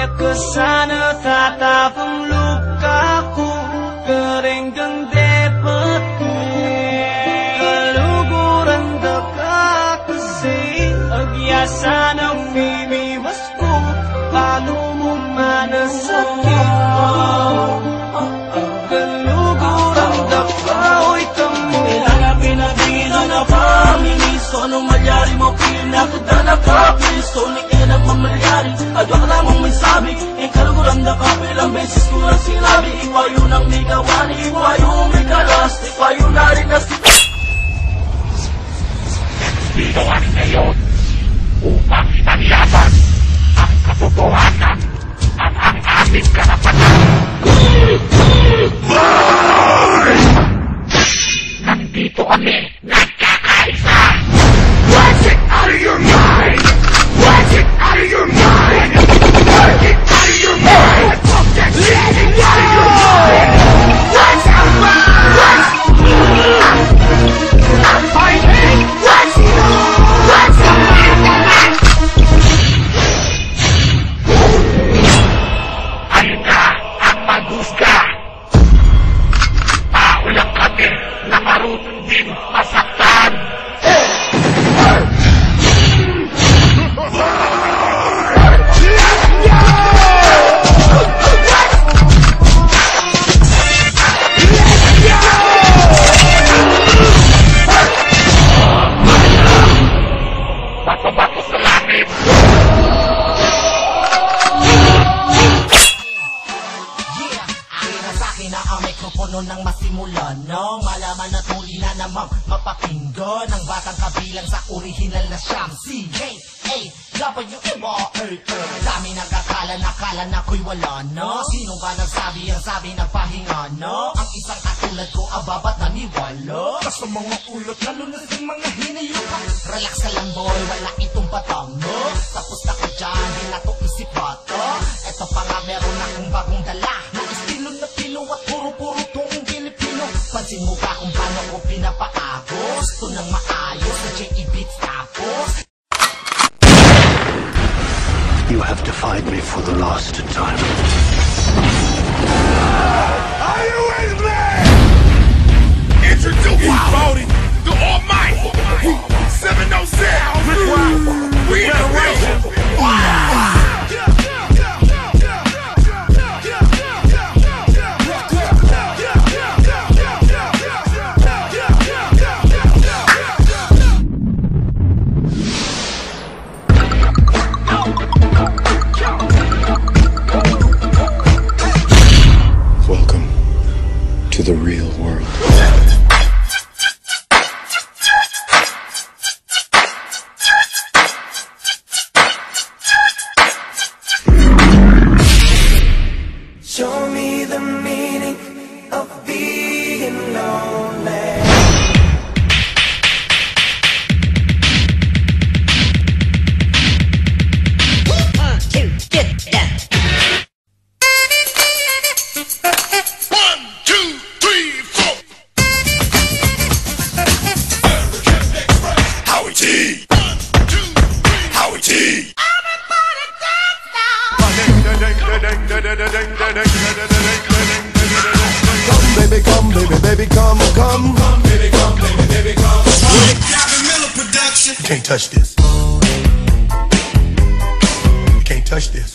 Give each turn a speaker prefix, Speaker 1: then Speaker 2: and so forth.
Speaker 1: ke sana tatapang lukaku, kering depatku kaluguran dekat kasih agyasan ang mimimasku paano mo manasakit kaluguran dekat kamu pinabida na paminiso nung malyari mo pinakadanapiso ni kinang mamalyari adwak lamang may sabi ang kaluguran dekat ilang beses ko lang sinabi ikaw yun ang may gawani ikaw yung may kalas ikaw yung narinas dito kami ngayon upang itaniyasan ang katotohanan at ang aming karapatan. Nandito kami nagkakaisa. Watch it out of your mind! Watch it out of your mind! Watch it out of your mind! Get it out of your mind! Watch out! Watch! I'm fighting! Watch! Watch! Halika ang magusga! Tao lang kami na marunong din masaktan! Bato-bato sa langit!
Speaker 2: Na ang mikropono nang masimulan nang malaman at muli na namang mapakinggan ang batang kabilang sa original na siyam C-K-A-W-M-R-A. Dami nagkakala nakala na ko'y wala na. Sino ba nagsabi ang sabi nagpahinga na? Ang isang katulad ko ababat naniwala sa mga ulot lalo na sa mga hinayukan. Relax ka lang boy, wala itong batang no. Tapos na ko dyan, di na to isip bata. Eto pa nga meron akong bagong dala na estilo na Pino at puro-puro tong Pilipino. Pansin mo ba kung paano ko pinapaagos? Ito nang maayos na J.E. Beats tapos.
Speaker 3: You have defied me for the last time.
Speaker 4: Are you with me? Introduce Brody, the Almighty, 707, we in the real.
Speaker 3: Welcome to the real world.
Speaker 1: Show me the meaning of being lonely.
Speaker 4: Come baby, come baby, baby, come, come, come, baby, come, baby, baby, come. Gavin Miller production. You can't touch this. You can't touch this.